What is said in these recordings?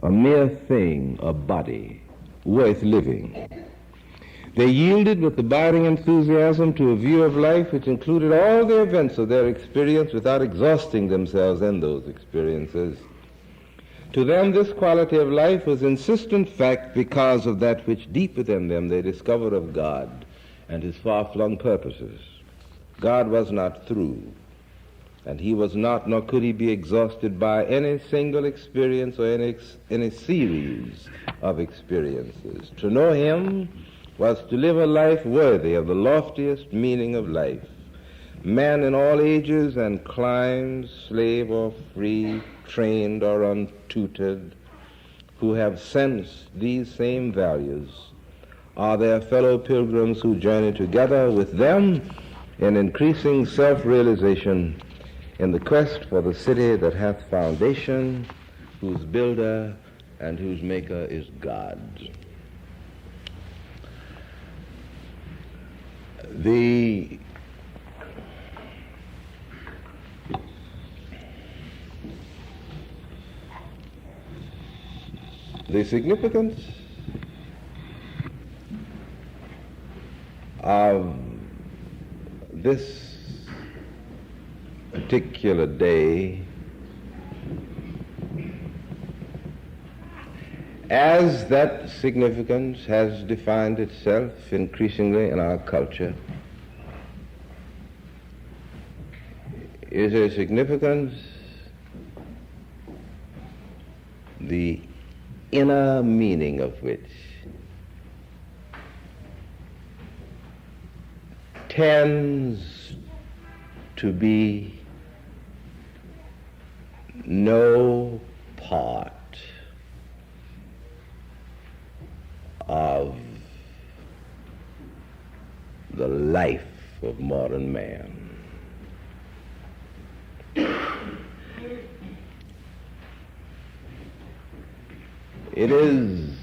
a mere thing, a body, worth living. They yielded with abiding enthusiasm to a view of life which included all the events of their experience without exhausting themselves in those experiences. To them, this quality of life was insistent fact because of that which deep within them they discovered of God and his far-flung purposes. God was not through, and he was not, nor could he be exhausted by any single experience or any series of experiences. To know him was to live a life worthy of the loftiest meaning of life. Man in all ages and climes, slave or free, trained or untutored, who have sensed these same values, are their fellow pilgrims who journey together with them in increasing self-realization in the quest for the city that hath foundation, whose builder and whose maker is God. The significance of this particular day, as that significance has defined itself increasingly in our culture, is a significance the inner meaning of which tends to be no part of the life of modern man. It is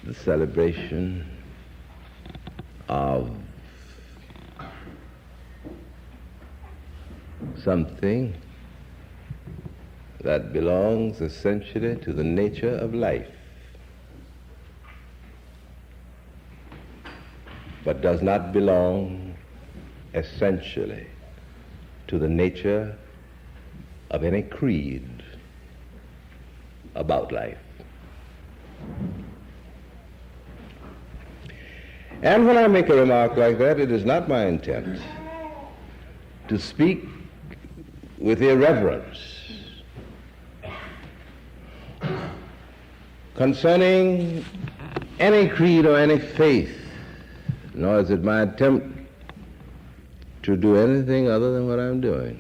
the celebration of something that belongs essentially to the nature of life, but does not belong essentially to the nature of any creed about life. And when I make a remark like that, it is not my intent to speak with irreverence concerning any creed or any faith, nor is it my attempt to do anything other than what I'm doing.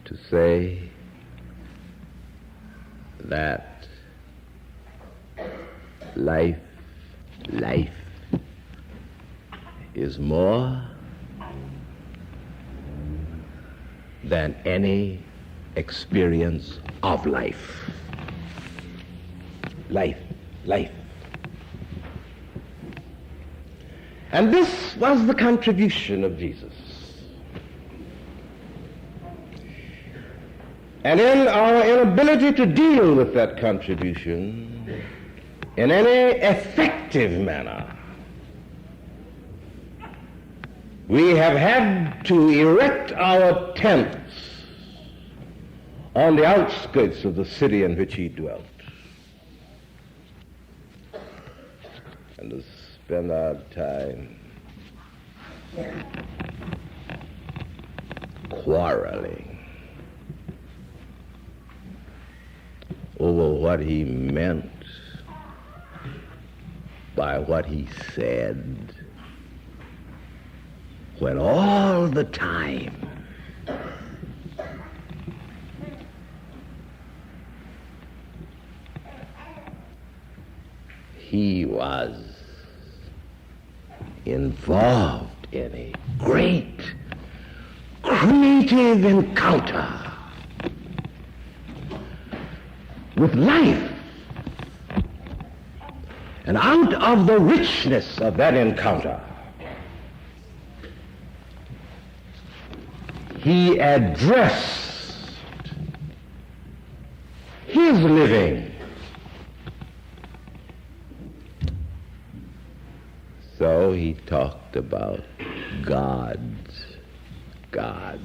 To say that life is more than any experience of life. Life. And this was the contribution of Jesus. And in our inability to deal with that contribution in any effective manner, we have had to erect our tents on the outskirts of the city in which he dwelt, and to spend our time quarreling over what he meant by what he said, when all the time he was involved in a great creative encounter with life. And out of the richness of that encounter, he addressed about God. God.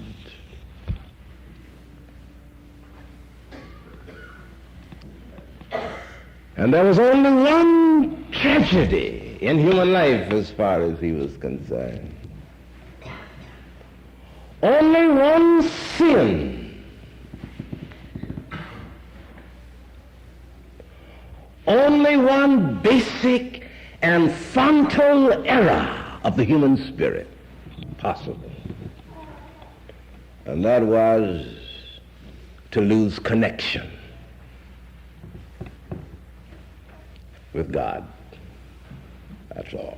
And there was only one tragedy in human life as far as he was concerned. Only one sin. Only one basic and fundamental error of the human spirit possible. And that was to lose connection with God. That's all.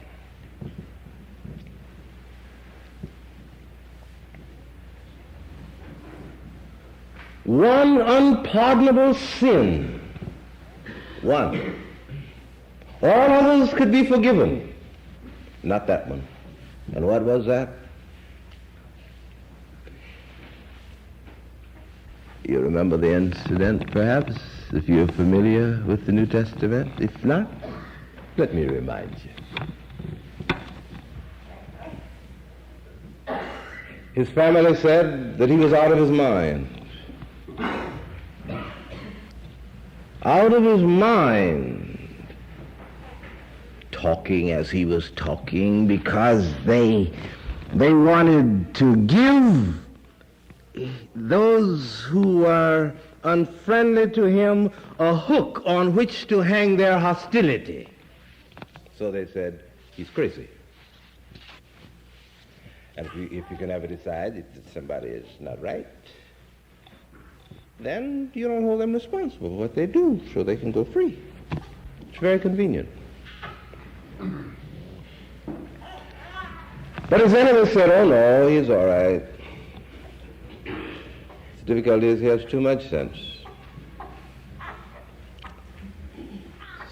One unpardonable sin. One. All others could be forgiven. Not that one. And what was that? You remember the incident, perhaps, if you're familiar with the New Testament? If not, let me remind you. His family said that he was out of his mind. Out of his mind, talking as he was talking, because they wanted to give those who were unfriendly to him a hook on which to hang their hostility. So they said, he's crazy. And if you can ever decide that somebody is not right, then you don't hold them responsible for what they do, so they can go free. It's very convenient. But his enemies said, oh no, he's all right. The difficulty is he has too much sense.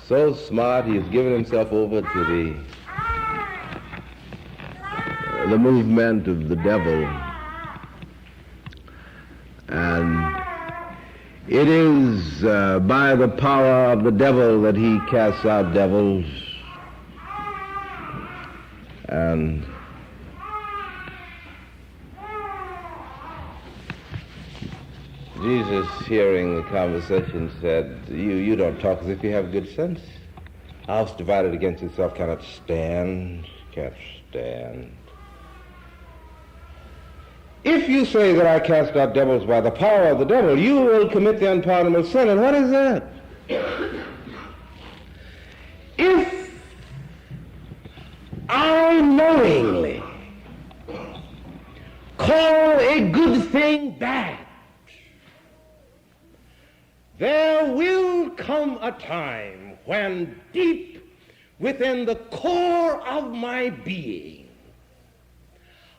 So smart, he's given himself over to the movement of the devil. And it is by the power of the devil that he casts out devils. And Jesus, hearing the conversation, said, you don't talk as if you have good sense. A house divided against itself cannot stand. Can't stand. If you say that I cast out devils by the power of the devil, you will commit the unpardonable sin. And what is that? If I knowingly call a good thing bad, there will come a time when deep within the core of my being,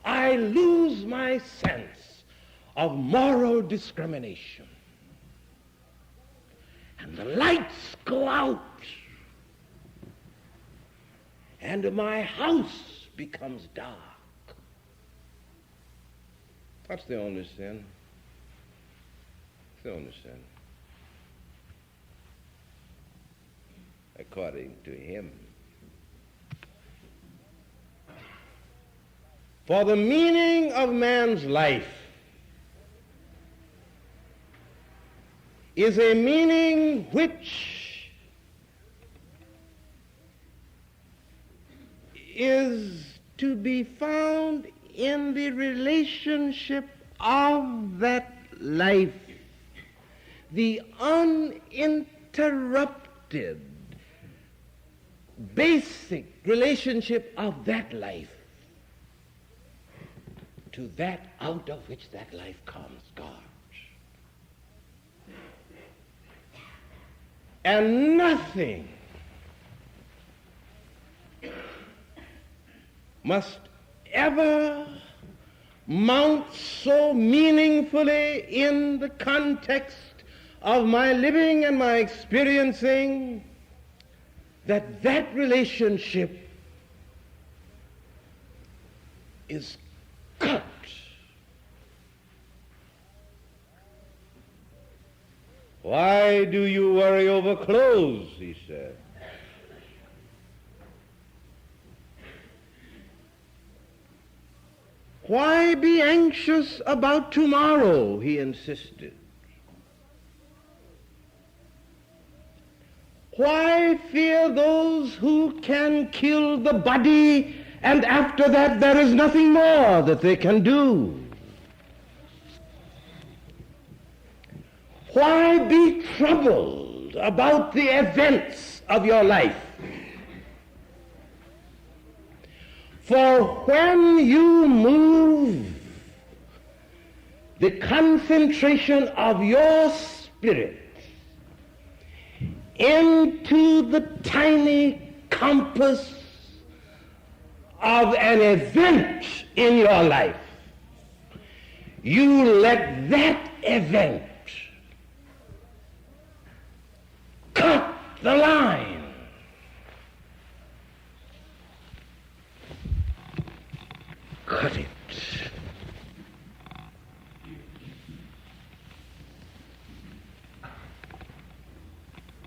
I lose my sense of moral discrimination. And the lights go out, and my house becomes dark. That's the only sin. It's the only sin. According to him. For the meaning of man's life is a meaning which is to be found in the relationship of that life, the uninterrupted basic relationship of that life to that out of which that life comes, God. And nothing must ever mount so meaningfully in the context of my living and my experiencing that that relationship is cut. Why do you worry over clothes, he said. Why be anxious about tomorrow, he insisted. Why fear those who can kill the body, and after that there is nothing more that they can do? Why be troubled about the events of your life? For when you move the concentration of your spirit into the tiny compass of an event in your life, you let that event cut the line. Cut it.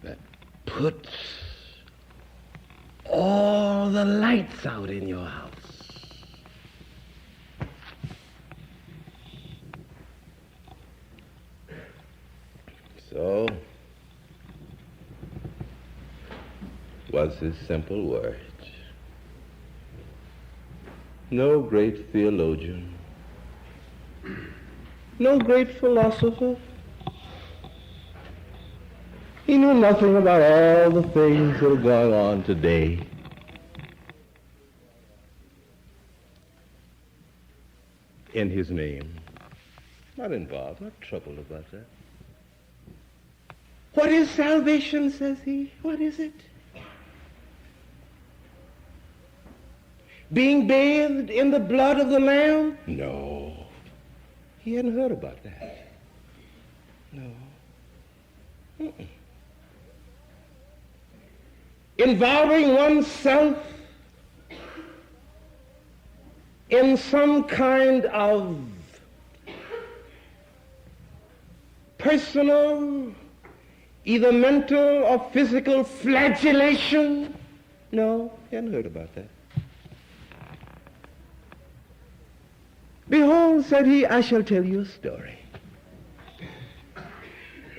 That puts all the lights out in your house. So was his simple words. No great theologian, no great philosopher. He knew nothing about all the things that are going on today. In his name. Not involved, not troubled about that. What is salvation, says he? What is it? Being bathed in the blood of the Lamb? No. He hadn't heard about that. No. Mm-mm. Involving oneself in some kind of personal, either mental or physical flagellation? No, he hadn't heard about that. Behold, said he, I shall tell you a story.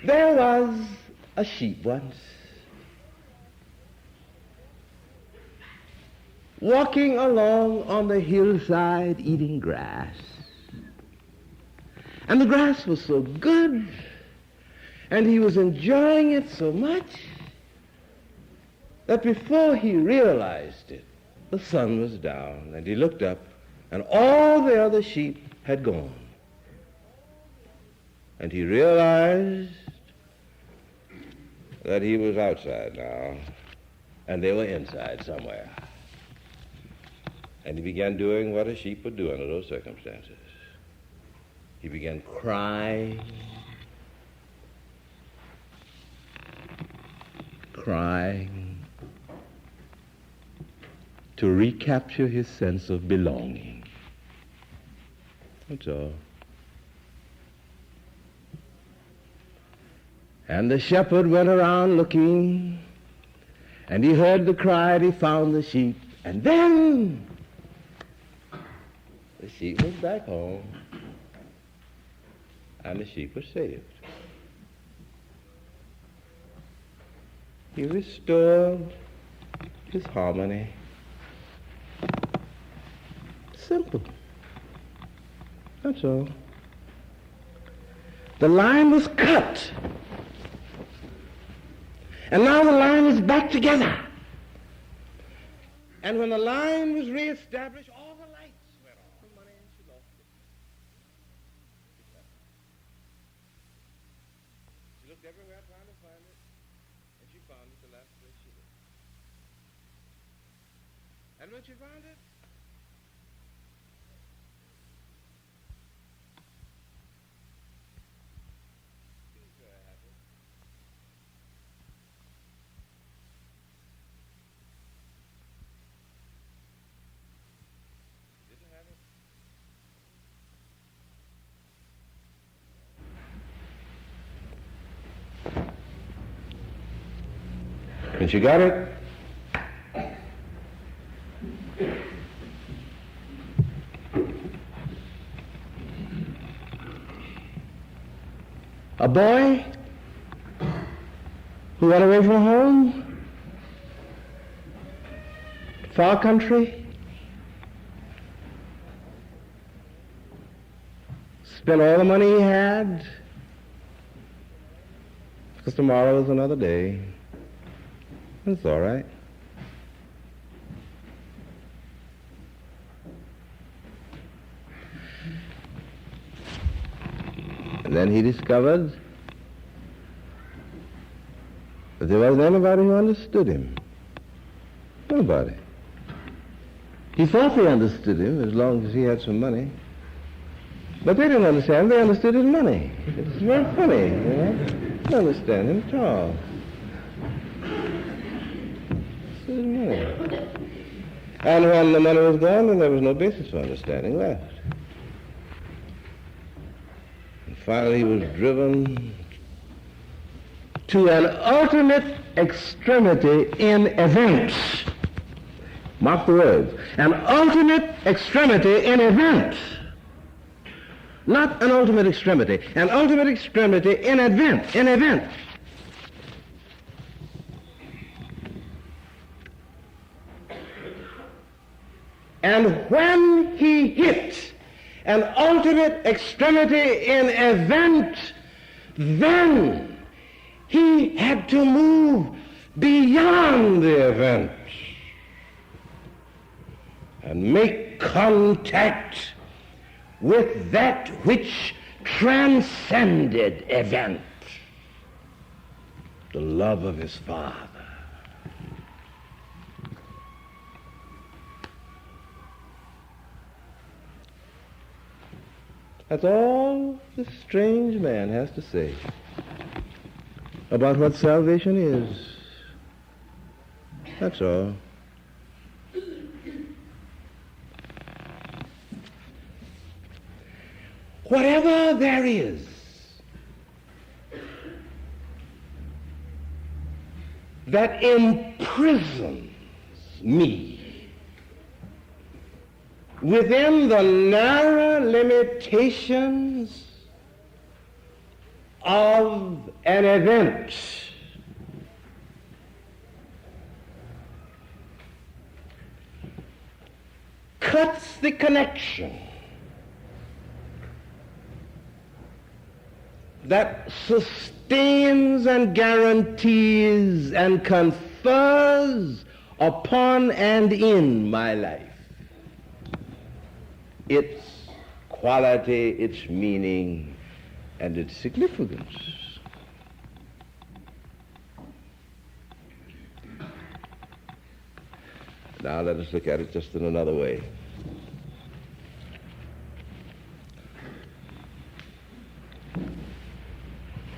There was a sheep once walking along on the hillside eating grass. And the grass was so good, and he was enjoying it so much, that before he realized it, the sun was down, and he looked up, and all the other sheep had gone. And he realized that he was outside now, and they were inside somewhere. And he began doing what a sheep would do under those circumstances. He began crying, to recapture his sense of belonging. That's all. And the shepherd went around looking, and he heard the cry, and he found the sheep, and then the sheep was back home, and the sheep was saved. He restored his harmony. Simple. That's all. The line was cut. And now the line is back together. And when the line was reestablished, all the lights went on. The money, and she lost it. She looked everywhere trying to find it, and she found it the last place she looked. And when she found it, she was very happy. Didn't have it. When she got it, A boy who went away from home, far country, spent all the money he had, because tomorrow is another day. It's all right. And then he discovered that there wasn't anybody who understood him. Nobody. He thought they understood him as long as he had some money. But they didn't understand him. They understood his money. It's very funny, you know. They didn't understand him at all. Understood his money. And when the money was gone, then there was no basis for understanding left. Finally, he was driven to an ultimate extremity in events. Mark the words. An ultimate extremity in events. Not an ultimate extremity. An ultimate extremity in event. In event. And when he hit an ultimate extremity in event, then he had to move beyond the event and make contact with that which transcended event, the love of his Father. That's all this strange man has to say about what salvation is. That's all. Whatever there is that imprisons me within the narrow limitations of an event, cuts the connection that sustains and guarantees and confers upon and in my life its quality, its meaning, and its significance. Now let us look at it just in another way.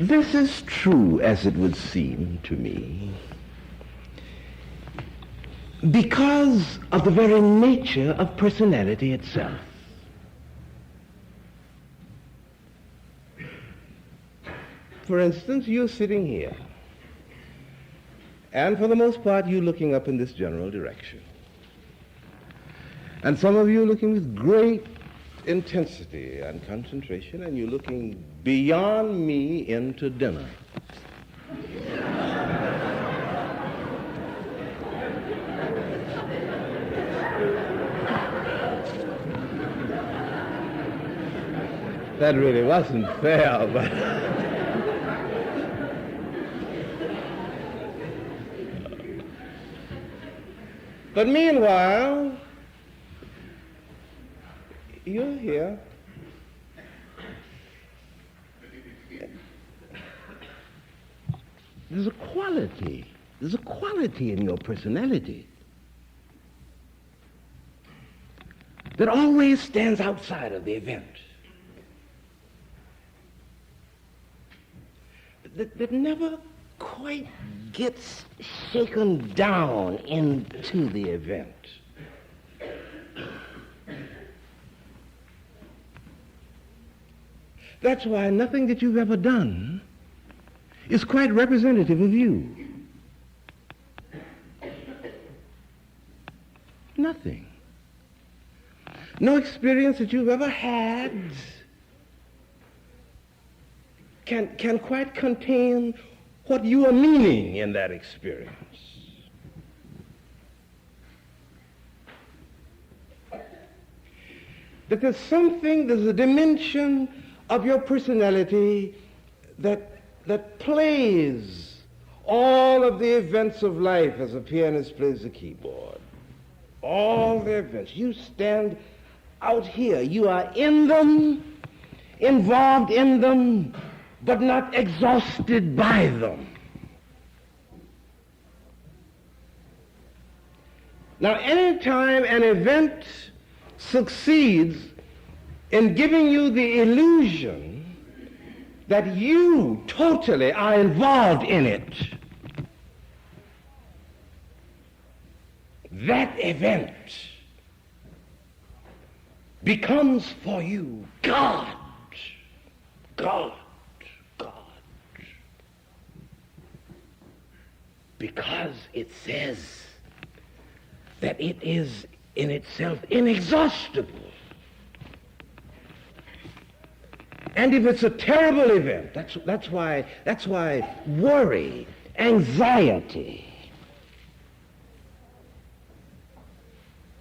This is true, as it would seem to me, because of the very nature of personality itself. For instance, you're sitting here, and for the most part, you're looking up in this general direction. And some of you are looking with great intensity and concentration, and you're looking beyond me into dinner. That really wasn't fair, but... But meanwhile, you're here. There's a quality in your personality that always stands outside of the event. That never quite gets shaken down into the event. That's why nothing that you've ever done is quite representative of you. Nothing. No experience that you've ever had can quite contain what you are meaning in that experience. That there's a dimension of your personality that plays all of the events of life as a pianist plays the keyboard. All the events. You stand out here. You are in them, involved in them, but not exhausted by them. Now, anytime an event succeeds in giving you the illusion that you totally are involved in it, that event becomes for you God. Because it says that it is in itself inexhaustible. And if it's a terrible event, that's why worry, anxiety,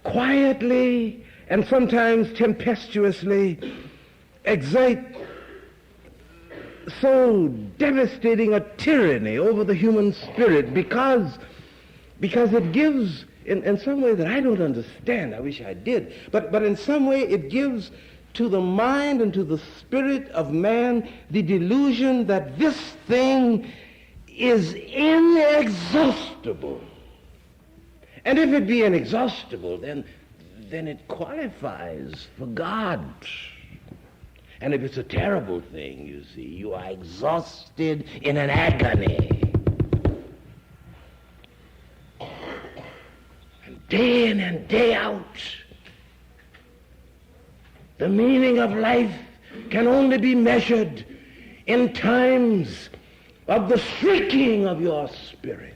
quietly and sometimes tempestuously excite so devastating a tyranny over the human spirit because it gives, in some way that I don't understand, I wish I did, but in some way it gives to the mind and to the spirit of man the delusion that this thing is inexhaustible. And if it be inexhaustible, then it qualifies for God. And if it's a terrible thing, you see, you are exhausted in an agony. And day in and day out, the meaning of life can only be measured in times of the shrieking of your spirit.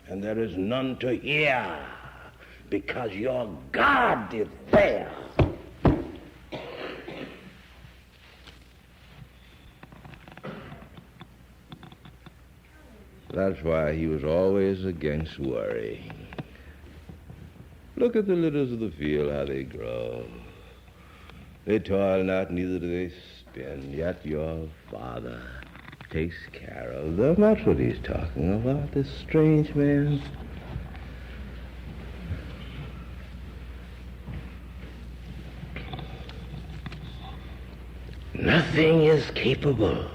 And there is none to hear because your God is there. That's why he was always against worry. Look at the lilies of the field, how they grow. They toil not, neither do they spin, yet your Father takes care of them. That's what he's talking about, this strange man. Nothing is capable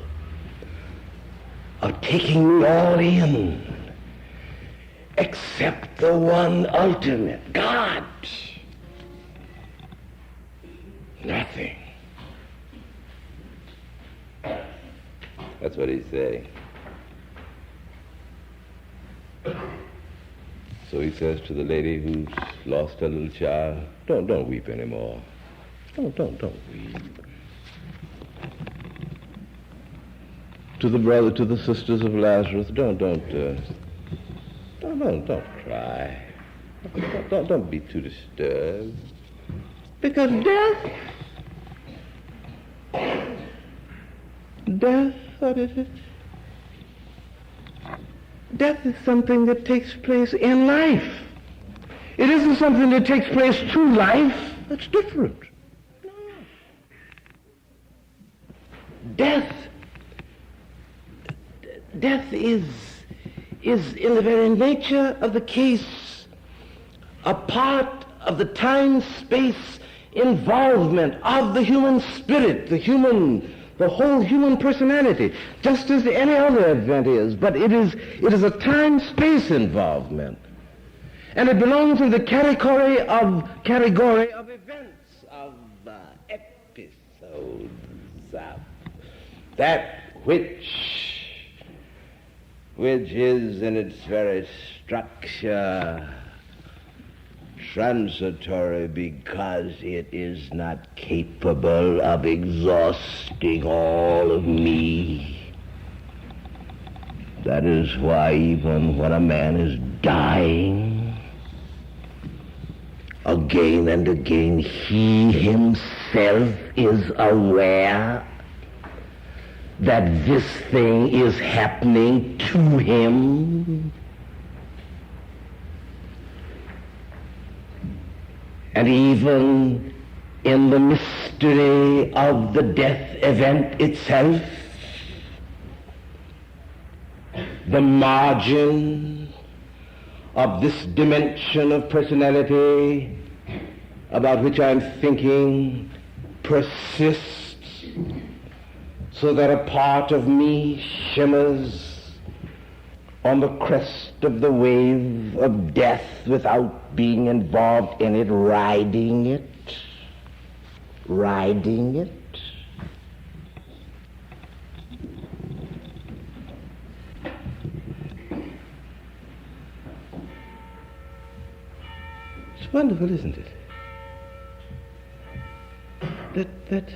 of taking me all in except the one ultimate, God. Nothing. That's what he's saying. So he says to the lady who's lost her little child, don't weep anymore. Don't weep. To the brother, to the sisters of Lazarus, don't cry. Don't be too disturbed. Because death, what is it? Death is something that takes place in life. It isn't something that takes place to life. That's different. No. Death is in the very nature of the case a part of the time-space involvement of the human spirit, the whole human personality, just as any other event is. But it is a time-space involvement. And it belongs in the category of events, of episodes, of that which is in its very structure transitory because it is not capable of exhausting all of me. That is why even when a man is dying, again and again he himself is aware that this thing is happening to him. And even in the mystery of the death event itself, the margin of this dimension of personality about which I'm thinking persists, so that a part of me shimmers on the crest of the wave of death without being involved in it, riding it. It's wonderful, isn't it? That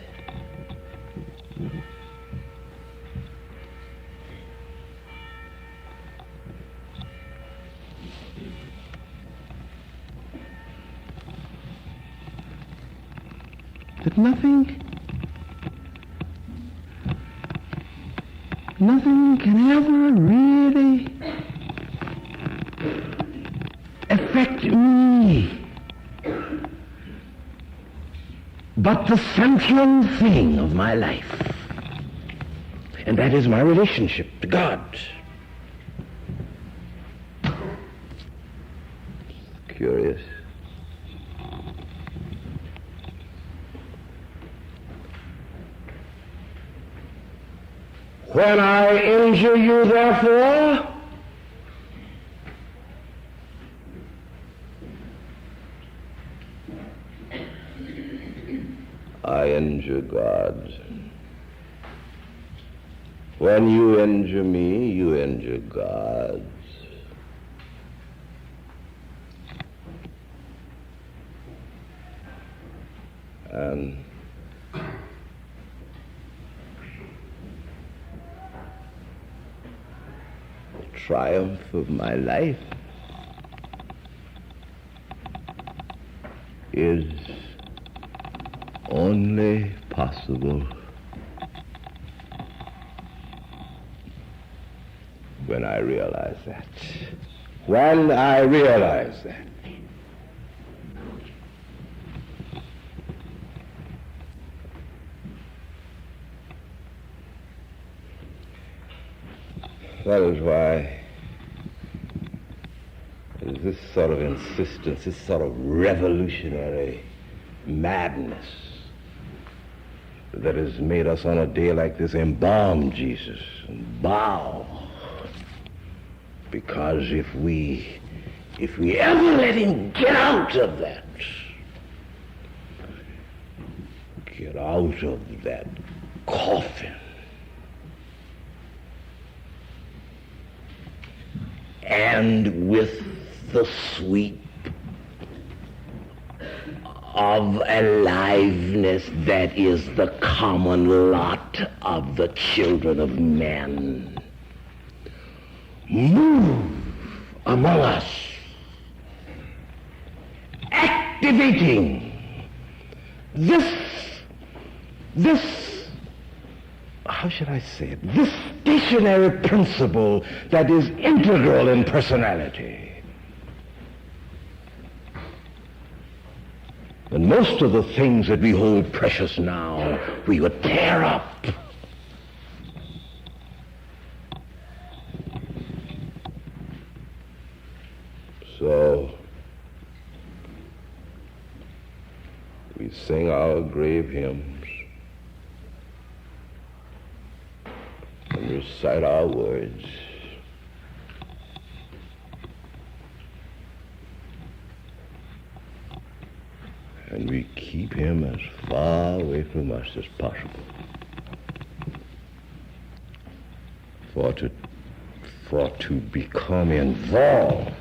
nothing can ever really affect me but the central thing of my life, and that is my relationship to God. Curious. When I injure you, therefore, I injure God. When you injure me, you injure God. And the triumph of my life is only possible when I realize that. When I realize that. That is why this sort of insistence, this sort of revolutionary madness that has made us on a day like this embalm Jesus and bow. Because if we ever let him get out of that coffin, and with the sweep of aliveness that is the common lot of the children of men, move among us, activating this, how should I say it, this stationary principle that is integral in personality. And most of the things that we hold precious now, we would tear up. So, we sing our grave hymns and recite our words. And we keep him as far away from us as possible. For to become involved